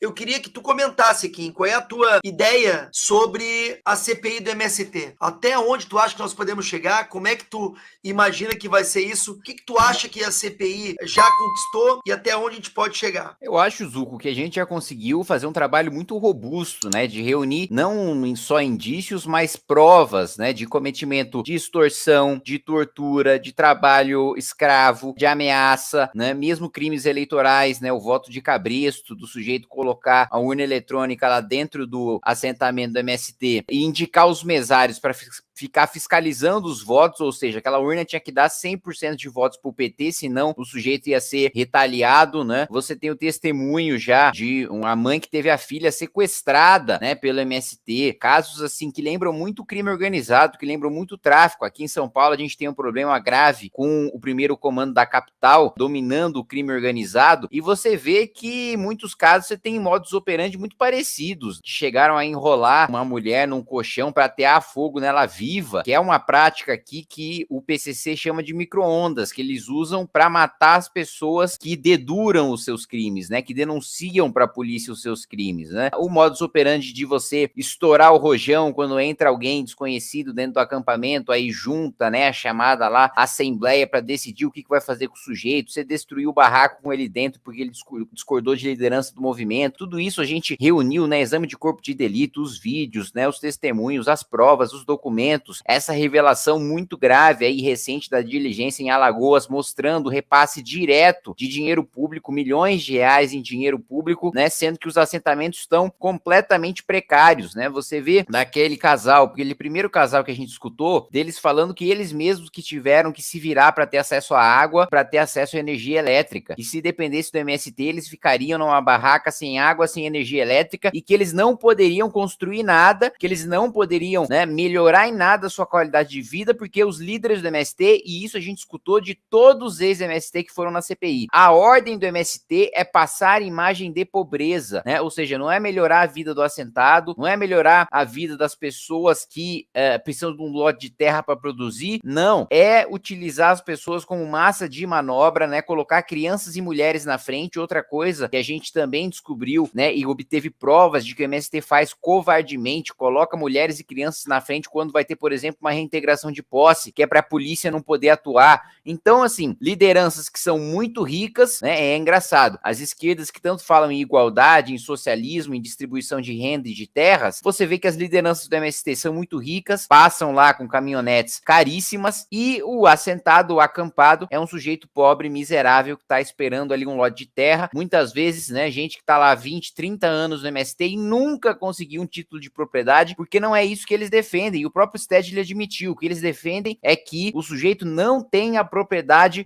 eu queria que tu comentasse, Kim, qual é a tua ideia sobre a CPI do MST? Até onde tu acha que nós podemos chegar? Como é que tu imagina que vai ser isso? O que que tu acha que a CPI já conquistou e até onde a gente pode chegar? Eu acho, Zuko, que a gente já conseguiu fazer um trabalho muito robusto, né, de reunir não só indícios, mas provas, né, de cometimento de extorsão, de tortura, de trabalho escravo, de ameaça, né, mesmo crimes eleitorais, né, o voto de cabresto do sujeito colocar a urna eletrônica lá dentro do assentamento do MST e indicar os mesários para ficar fiscalizando os votos, ou seja, aquela urna tinha que dar 100% de votos para o PT, senão o sujeito ia ser retaliado, né? Você tem o testemunho já de uma mãe que teve a filha sequestrada, né, pelo MST, casos assim que lembram muito crime organizado, que lembram muito tráfico. Aqui em São Paulo a gente tem um problema grave com o primeiro comando da capital dominando o crime organizado, e você vê que em muitos casos você tem modus operandi muito parecidos, que chegaram a enrolar uma mulher num colchão para atear fogo nela viva, que é uma prática aqui que o PCC chama de micro-ondas, que eles usam para matar as pessoas que deduram os seus crimes, né, que denunciam para a polícia os seus crimes, né. O modus operandi de você estourar o rojão quando entra alguém desconhecido dentro do acampamento, aí junta, né, a chamada lá, assembleia para decidir o que vai fazer com o sujeito, você destruiu o barraco com ele dentro porque ele discordou de liderança do movimento, tudo isso a gente reuniu, né, exame de corpo de delito, os vídeos, né, os testemunhos, as provas, os documentos, essa revelação muito grave aí recente da diligência em Alagoas, mostrando repasse direto de dinheiro público, milhões de reais em dinheiro público, né, sendo que os assentamentos estão completamente precários, né, você vê naquele casal, aquele primeiro casal que a gente escutou, deles falando que eles mesmos que tiveram que se virar para ter acesso à água, para ter acesso à energia elétrica, e se dependesse do MST, eles ficariam numa barraca sem água, sem energia elétrica, e que eles não poderiam construir nada, que eles não poderiam, né, melhorar em nada a sua qualidade de vida, porque os líderes do MST, e isso a gente escutou de todos os ex-MST que foram na CPI, a ordem do MST é passar imagem de pobreza, né? Ou seja, não é melhorar a vida do assentado, não é melhorar a vida das pessoas que precisam de um lote de terra para produzir, não, é utilizar as pessoas como massa de manobra, né? Colocar crianças e mulheres na frente. Outra coisa que a gente também descobriu, né, e obteve provas de que o MST faz covardemente, coloca mulheres e crianças na frente quando vai ter, por exemplo, uma reintegração de posse, que é para a polícia não poder atuar. Então, assim, lideranças que são muito ricas, né, é engraçado. As esquerdas que tanto falam em igualdade, em socialismo, em distribuição de renda e de terras, você vê que as lideranças do MST são muito ricas, passam lá com caminhonetes caríssimas, e o assentado, o acampado, é um sujeito pobre, miserável, que está esperando ali um lote de terra. Muitas vezes, né, gente que está lá há 20, 30 anos no MST e nunca conseguiu um título de propriedade, porque não é isso que eles defendem. E o próprio Stedley admitiu, o que eles defendem é que o sujeito não tem a propriedade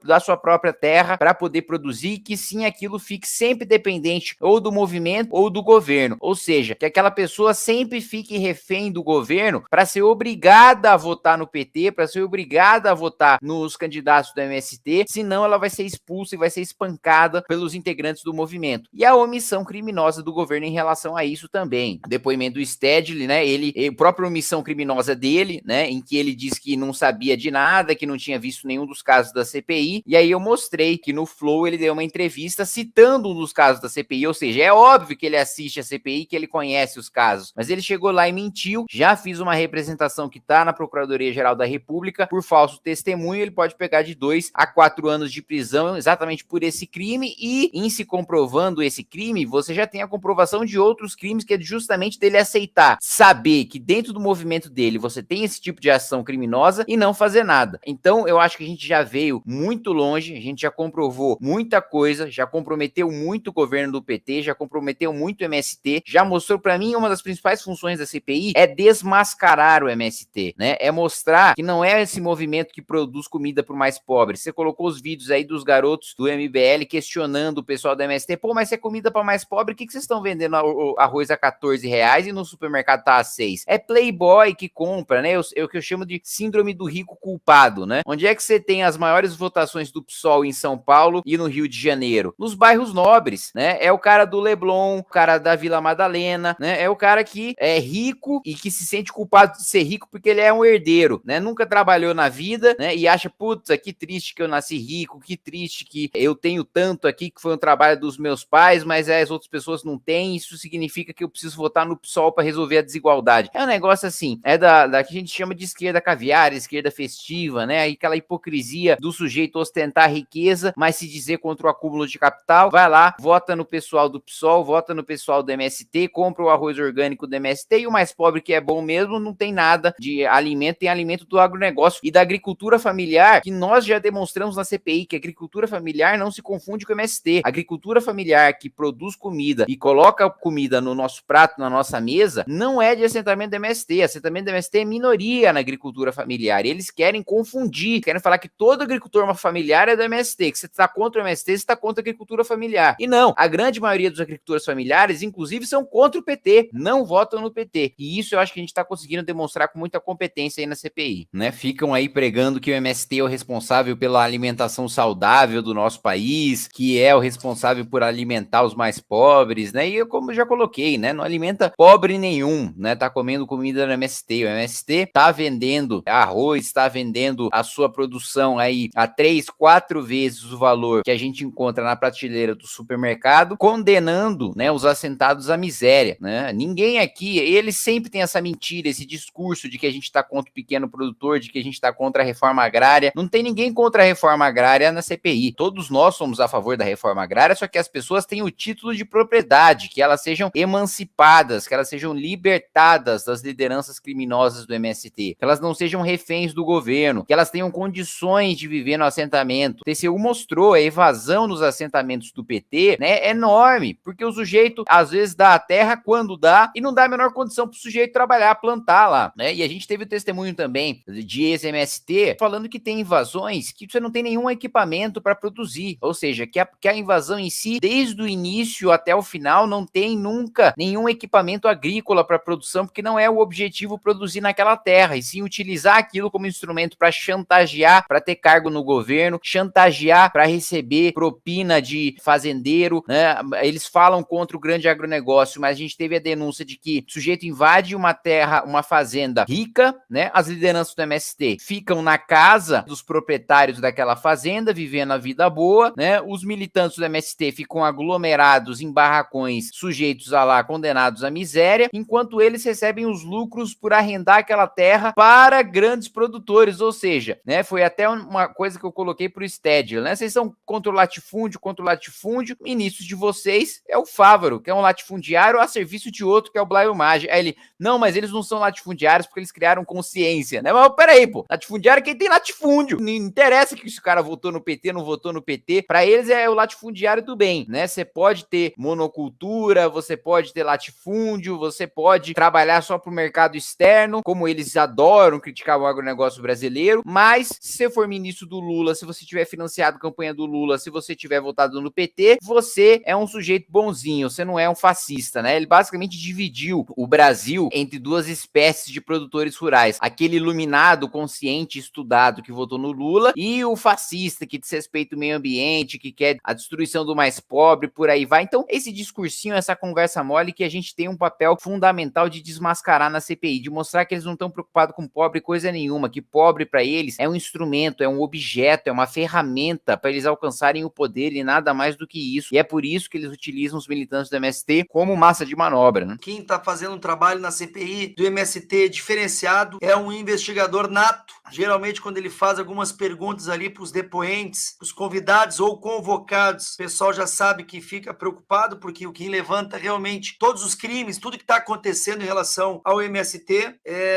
da sua própria terra para poder produzir, que sim, aquilo fique sempre dependente ou do movimento ou do governo. Ou seja, que aquela pessoa sempre fique refém do governo para ser obrigada a votar no PT, para ser obrigada a votar nos candidatos do MST, senão ela vai ser expulsa e vai ser espancada pelos integrantes do movimento. E a omissão criminosa do governo em relação a isso também. O depoimento do Stedley, né, a própria omissão criminosa dele, né, em que ele diz que não sabia de nada, que não tinha visto nenhum dos casos da CPI, e aí eu mostrei que no Flow ele deu uma entrevista citando um dos casos da CPI, ou seja, é óbvio que ele assiste a CPI, que ele conhece os casos, mas ele chegou lá e mentiu. Já fiz uma representação que tá na Procuradoria-Geral da República por falso testemunho, ele pode pegar de 2 a 4 anos de prisão exatamente por esse crime, e em se comprovando esse crime, você já tem a comprovação de outros crimes, que é justamente dele aceitar, saber que dentro do movimento dele você tem esse tipo de ação criminosa e não fazer nada. Então eu acho que a gente já veio muito longe, a gente já comprovou muita coisa, já comprometeu muito o governo do PT, já comprometeu muito o MST, já mostrou para mim uma das principais funções da CPI é desmascarar o MST, né? É mostrar que não é esse movimento que produz comida pro mais pobre. Você colocou os vídeos aí dos garotos do MBL questionando o pessoal do MST, pô, mas se é comida para mais pobre, o que vocês estão vendendo arroz a R$14 e no supermercado tá a 6? É playboy que compra, né? O que eu chamo de síndrome do rico culpado, né? Onde é que você tem as maiores votações do PSOL em São Paulo e no Rio de Janeiro? Nos bairros nobres, né? É o cara do Leblon, o cara da Vila Madalena, né? É o cara que é rico e que se sente culpado de ser rico porque ele é um herdeiro, né? Nunca trabalhou na vida, né? E acha, putz, que triste que eu nasci rico, que triste que eu tenho tanto aqui que foi um trabalho dos meus pais, mas as outras pessoas não têm. Isso significa que eu preciso votar no PSOL para resolver a desigualdade. É um negócio assim, é da que a gente chama de esquerda caviar, esquerda festiva, né? Aí aquela hipocrisia do sujeito ostentar riqueza, mas se dizer contra o acúmulo de capital, vai lá, vota no pessoal do PSOL, vota no pessoal do MST, compra o arroz orgânico do MST, e o mais pobre que é bom mesmo não tem nada de alimento, tem alimento do agronegócio e da agricultura familiar, que nós já demonstramos na CPI, que a agricultura familiar não se confunde com o MST. A agricultura familiar que produz comida e coloca comida no nosso prato, na nossa mesa, não é de assentamento do MST. Assentamento do MST é minoria na agricultura familiar. E eles querem confundir, querem falar que todo agricultor familiar é do MST, que você está contra o MST, você está contra a agricultura familiar. E não, a grande maioria dos agricultores familiares, inclusive, são contra o PT, não votam no PT. E isso eu acho que a gente está conseguindo demonstrar com muita competência aí na CPI, né? Ficam aí pregando que o MST é o responsável pela alimentação saudável do nosso país, que é o responsável por alimentar os mais pobres, né? E eu, como eu já coloquei, né? Não alimenta pobre nenhum, né? Tá comendo comida no MST. O MST tá vendendo arroz, tá vendendo a sua produção aí a 3, 4 vezes o valor que a gente encontra na prateleira do supermercado, condenando, né, os assentados à miséria, né? Ninguém aqui, eles sempre tem essa mentira, esse discurso de que a gente tá contra o pequeno produtor, de que a gente tá contra a reforma agrária. Não tem ninguém contra a reforma agrária na CPI. Todos nós somos a favor da reforma agrária, só que as pessoas têm o título de propriedade, que elas sejam emancipadas, que elas sejam libertadas das lideranças criminosas do MST, que elas não sejam reféns do governo, que elas tenham condições de viver no assentamento. O TCU mostrou a evasão nos assentamentos do PT, né, é enorme, porque o sujeito às vezes dá a terra quando dá e não dá a menor condição para o sujeito trabalhar, plantar lá, né? E a gente teve o testemunho também de ex-MST falando que tem invasões que você não tem nenhum equipamento para produzir, ou seja, que a invasão em si, desde o início até o final, não tem nunca nenhum equipamento agrícola para produção, porque não é o objetivo produzir naquela terra, e sim utilizar aquilo como instrumento para chantagear, para ter cargo no governo, chantagear para receber propina de fazendeiro, né? Eles falam contra o grande agronegócio, mas a gente teve a denúncia de que o sujeito invade uma terra, uma fazenda rica, né? As lideranças do MST ficam na casa dos proprietários daquela fazenda, vivendo a vida boa, né? Os militantes do MST ficam aglomerados em barracões, sujeitos a lá, condenados à miséria, enquanto eles recebem os lucros por arrendar aquela terra para grandes produtores, ou seja, né? Foi até uma coisa que eu coloquei pro Stedler, né? Vocês são contra o latifúndio, ministro de vocês é o Fávaro, que é um latifundiário a serviço de outro, que é o Blaio Maggi. Aí ele, não, mas eles não são latifundiários porque eles criaram consciência, né? Mas peraí, pô, latifundiário é quem tem latifúndio. Não interessa que esse cara votou no PT, não votou no PT, pra eles é o latifundiário do bem, né? Você pode ter monocultura, você pode ter latifúndio, você pode trabalhar só pro mercado externo, como eles adoram criticar o agronegócio brasileiro, mas se você for ministro do Lula, se você tiver financiado a campanha do Lula, se você tiver votado no PT, você é um sujeito bonzinho, você não é um fascista, né? Ele basicamente dividiu o Brasil entre duas espécies de produtores rurais. Aquele iluminado, consciente, estudado que votou no Lula e o fascista que desrespeita o meio ambiente, que quer a destruição do mais pobre, por aí vai. Então, esse discursinho, essa conversa mole que a gente tem um papel fundamental de desmascarar na CPI, de mostrar que eles não estão preocupados com pobre coisa nenhuma, que pobre para eles é um instrumento, é um objeto, é uma ferramenta para eles alcançarem o poder e nada mais do que isso. E é por isso que eles utilizam os militantes do MST como massa de manobra, né? Quem está fazendo um trabalho na CPI do MST diferenciado é um investigador nato. Geralmente, quando ele faz algumas perguntas ali para os depoentes, os convidados ou convocados, o pessoal já sabe que fica preocupado, porque o que levanta realmente todos os crimes, tudo que está acontecendo em relação ao MST,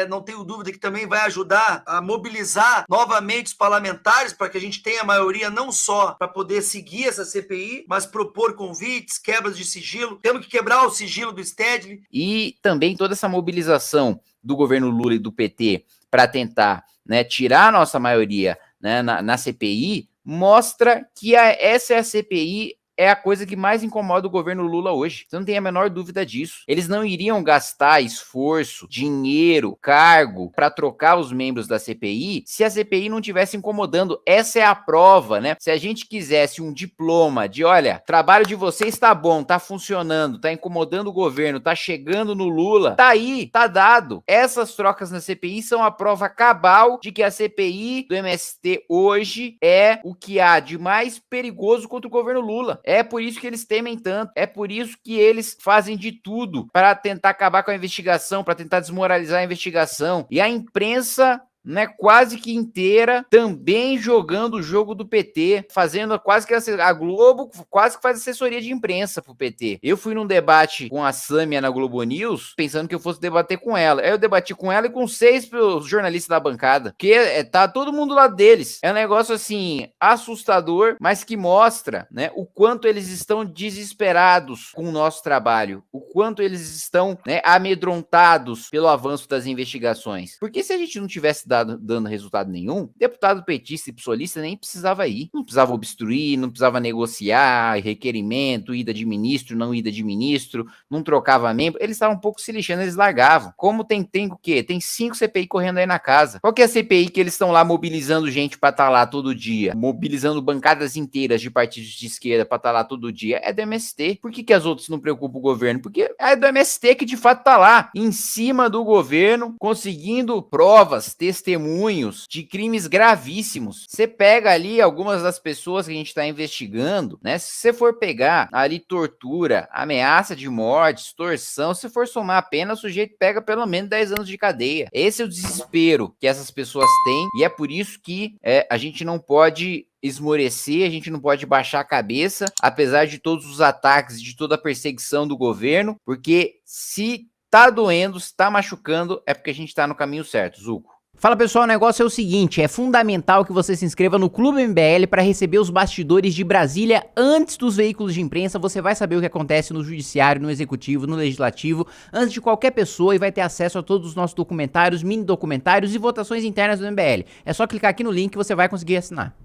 não tenho dúvida que também vai ajudar a mobilizar novamente os parlamentares para que a gente tenha a maioria não só para poder seguir essa CPI, mas propor convites, quebras de sigilo. Temos que quebrar o sigilo do Stedley. E também toda essa mobilização do governo Lula e do PT para tentar, né, tirar a nossa maioria, né, na CPI, mostra que essa é a CPI é a coisa que mais incomoda o governo Lula hoje. Você não tem a menor dúvida disso. Eles não iriam gastar esforço, dinheiro, cargo para trocar os membros da CPI se a CPI não tivesse incomodando. Essa é a prova, né? Se a gente quisesse um diploma de, olha, trabalho de vocês está bom, tá funcionando, tá incomodando o governo, tá chegando no Lula, tá aí, tá dado. Essas trocas na CPI são a prova cabal de que a CPI do MST hoje é o que há de mais perigoso contra o governo Lula. É por isso que eles temem tanto, é por isso que eles fazem de tudo para tentar acabar com a investigação, para tentar desmoralizar a investigação. E a imprensa, né, quase que inteira, também jogando o jogo do PT, fazendo quase que a Globo quase que faz assessoria de imprensa pro PT. Eu fui num debate com a Sâmia na Globo News, pensando que eu fosse debater com ela. Aí eu debati com ela e com 6 jornalistas da bancada, porque tá todo mundo lá deles. É um negócio assim, assustador, mas que mostra, né, o quanto eles estão desesperados com o nosso trabalho, o quanto eles estão, né, amedrontados pelo avanço das investigações. Porque se a gente não tivesse dando resultado nenhum, deputado petista e psolista nem precisava ir. Não precisava obstruir, não precisava negociar requerimento, ida de ministro, não ida de ministro, não trocava membro. Eles estavam um pouco se lixando, eles largavam. Como tem o quê? Tem 5 CPI correndo aí na casa. Qual que é a CPI que eles estão lá mobilizando gente pra estar lá todo dia? Mobilizando bancadas inteiras de partidos de esquerda pra estar lá todo dia? É do MST. Por que as outras não preocupam o governo? Porque é do MST que de fato tá lá, em cima do governo, conseguindo provas, testemunhos de crimes gravíssimos. Você pega ali algumas das pessoas que a gente está investigando, né? Se você for pegar ali tortura, ameaça de morte, extorsão, se for somar a pena, o sujeito pega pelo menos 10 anos de cadeia. Esse é o desespero que essas pessoas têm e é por isso que a gente não pode esmorecer, a gente não pode baixar a cabeça, apesar de todos os ataques, de toda a perseguição do governo, porque se tá doendo, se tá machucando, é porque a gente tá no caminho certo, Zuco. Fala pessoal, o negócio é o seguinte, é fundamental que você se inscreva no Clube MBL para receber os bastidores de Brasília antes dos veículos de imprensa. Você vai saber o que acontece no judiciário, no executivo, no legislativo, antes de qualquer pessoa, e vai ter acesso a todos os nossos documentários, mini documentários e votações internas do MBL. É só clicar aqui no link que você vai conseguir assinar.